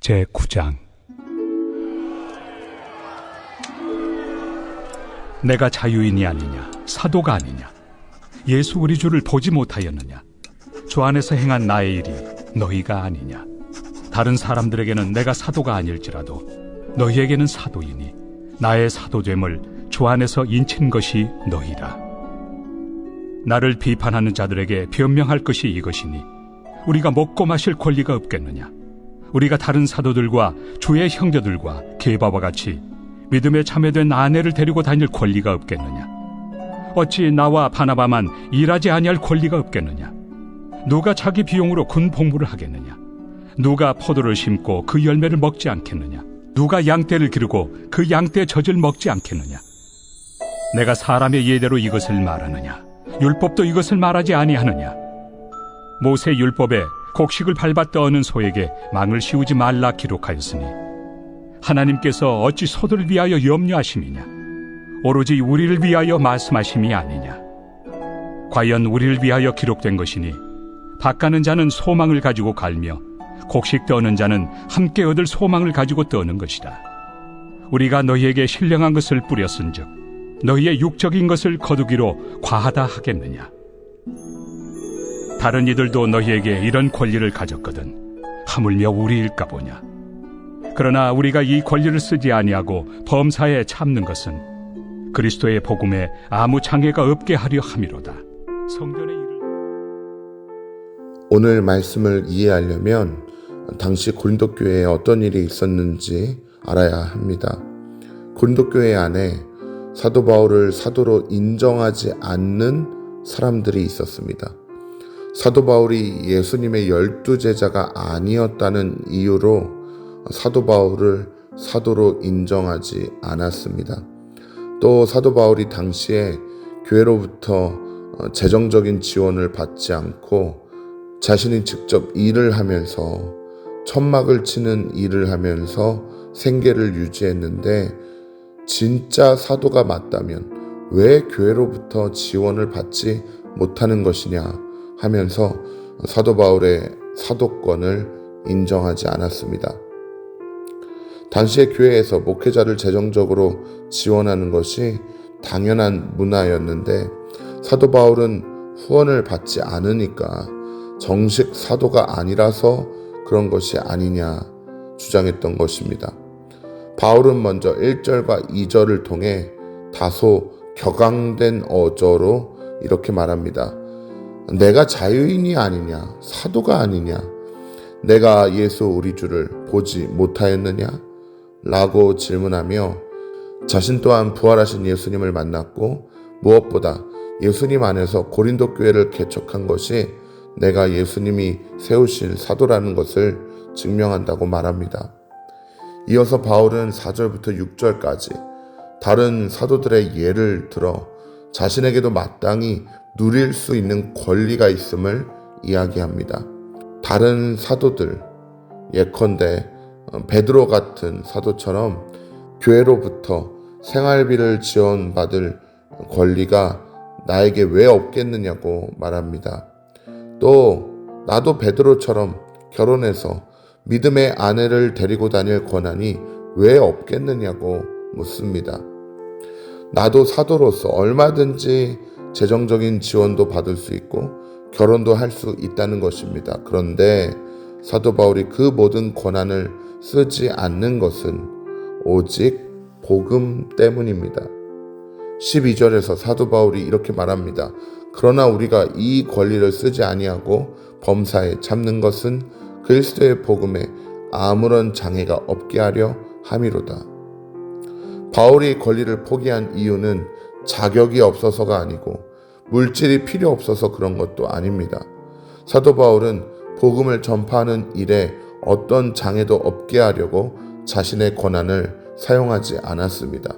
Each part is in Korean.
제9장. 내가 자유인이 아니냐, 사도가 아니냐, 예수 우리 주를 보지 못하였느냐, 주 안에서 행한 나의 일이 너희가 아니냐. 다른 사람들에게는 내가 사도가 아닐지라도 너희에게는 사도이니 나의 사도됨을 주 안에서 인친 것이 너희라. 나를 비판하는 자들에게 변명할 것이 이것이니 우리가 먹고 마실 권리가 없겠느냐. 우리가 다른 사도들과 주의 형제들과 게바와 같이 믿음에 참여된 아내를 데리고 다닐 권리가 없겠느냐. 어찌 나와 바나바만 일하지 아니할 권리가 없겠느냐. 누가 자기 비용으로 군 복무를 하겠느냐. 누가 포도를 심고 그 열매를 먹지 않겠느냐. 누가 양떼를 기르고 그 양떼의 젖을 먹지 않겠느냐. 내가 사람의 예대로 이것을 말하느냐. 율법도 이것을 말하지 아니하느냐. 모세 율법에 곡식을 밟아 떠는 소에게 망을 씌우지 말라 기록하였으니 하나님께서 어찌 소들을 위하여 염려하심이냐. 오로지 우리를 위하여 말씀하심이 아니냐. 과연 우리를 위하여 기록된 것이니 밭가는 자는 소망을 가지고 갈며 곡식 떠는 자는 함께 얻을 소망을 가지고 떠는 것이라. 우리가 너희에게 신령한 것을 뿌렸은즉 너희의 육적인 것을 거두기로 과하다 하겠느냐. 다른 이들도 너희에게 이런 권리를 가졌거든 하물며 우리일까 보냐. 그러나 우리가 이 권리를 쓰지 아니하고 범사에 참는 것은 그리스도의 복음에 아무 장애가 없게 하려 함이로다. 성전의 일을... 오늘 말씀을 이해하려면 당시 고린도 교회에 어떤 일이 있었는지 알아야 합니다. 고린도 교회 안에 사도 바울을 사도로 인정하지 않는 사람들이 있었습니다. 사도 바울이 예수님의 12제자가 아니었다는 이유로 사도 바울을 사도로 인정하지 않았습니다. 또 사도 바울이 당시에 교회로부터 재정적인 지원을 받지 않고 자신이 직접 일을 하면서 천막을 치는 일을 하면서 생계를 유지했는데 진짜 사도가 맞다면 왜 교회로부터 지원을 받지 못하는 것이냐 하면서 사도 바울의 사도권을 인정하지 않았습니다. 당시의 교회에서 목회자를 재정적으로 지원하는 것이 당연한 문화였는데 사도 바울은 후원을 받지 않으니까 정식 사도가 아니라서 그런 것이 아니냐 주장했던 것입니다. 바울은 먼저 1절과 2절을 통해 다소 격앙된 어조로 이렇게 말합니다. 내가 자유인이 아니냐, 사도가 아니냐, 내가 예수 우리 주를 보지 못하였느냐? 라고 질문하며 자신 또한 부활하신 예수님을 만났고 무엇보다 예수님 안에서 고린도 교회를 개척한 것이 내가 예수님이 세우실 사도라는 것을 증명한다고 말합니다. 이어서 바울은 4절부터 6절까지 다른 사도들의 예를 들어 자신에게도 마땅히 누릴 수 있는 권리가 있음을 이야기합니다. 다른 사도들, 예컨대 베드로 같은 사도처럼 교회로부터 생활비를 지원받을 권리가 나에게 왜 없겠느냐고 말합니다. 또 나도 베드로처럼 결혼해서 믿음의 아내를 데리고 다닐 권한이 왜 없겠느냐고 묻습니다. 나도 사도로서 얼마든지 재정적인 지원도 받을 수 있고 결혼도 할 수 있다는 것입니다. 그런데 사도 바울이 그 모든 권한을 쓰지 않는 것은 오직 복음 때문입니다. 12절에서 사도 바울이 이렇게 말합니다. 그러나 우리가 이 권리를 쓰지 아니하고 범사에 참는 것은 그리스도의 복음에 아무런 장애가 없게 하려 함이로다. 바울이 권리를 포기한 이유는 자격이 없어서가 아니고 물질이 필요 없어서 그런 것도 아닙니다. 사도 바울은 복음을 전파하는 일에 어떤 장애도 없게 하려고 자신의 권한을 사용하지 않았습니다.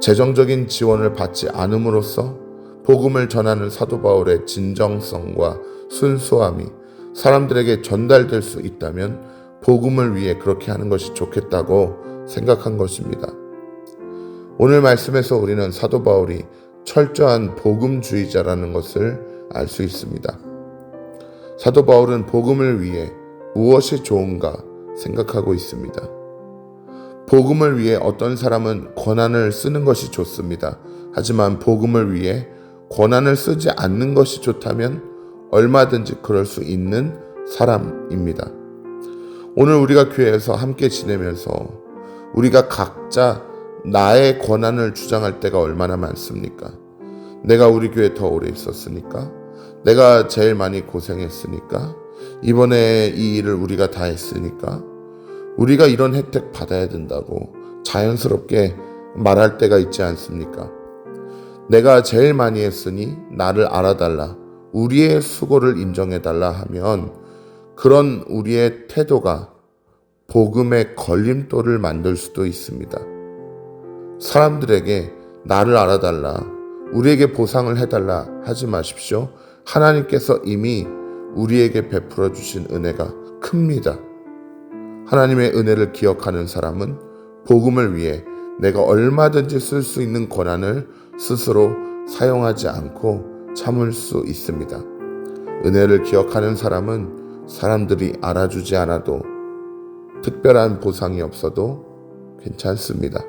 재정적인 지원을 받지 않음으로써 복음을 전하는 사도 바울의 진정성과 순수함이 사람들에게 전달될 수 있다면 복음을 위해 그렇게 하는 것이 좋겠다고 생각한 것입니다. 오늘 말씀에서 우리는 사도 바울이 철저한 복음주의자라는 것을 알 수 있습니다. 사도 바울은 복음을 위해 무엇이 좋은가 생각하고 있습니다. 복음을 위해 어떤 사람은 권한을 쓰는 것이 좋습니다. 하지만 복음을 위해 권한을 쓰지 않는 것이 좋다면 얼마든지 그럴 수 있는 사람입니다. 오늘 우리가 교회에서 함께 지내면서 우리가 각자 나의 권한을 주장할 때가 얼마나 많습니까? 내가 우리 교회에 더 오래 있었으니까, 내가 제일 많이 고생했으니까, 이번에 이 일을 우리가 다 했으니까, 우리가 이런 혜택 받아야 된다고 자연스럽게 말할 때가 있지 않습니까? 내가 제일 많이 했으니 나를 알아달라, 우리의 수고를 인정해달라 하면 그런 우리의 태도가 복음의 걸림돌을 만들 수도 있습니다. 사람들에게 나를 알아달라, 우리에게 보상을 해달라 하지 마십시오. 하나님께서 이미 우리에게 베풀어 주신 은혜가 큽니다. 하나님의 은혜를 기억하는 사람은 복음을 위해 내가 얼마든지 쓸 수 있는 권한을 스스로 사용하지 않고 참을 수 있습니다. 은혜를 기억하는 사람은 사람들이 알아주지 않아도 특별한 보상이 없어도 괜찮습니다.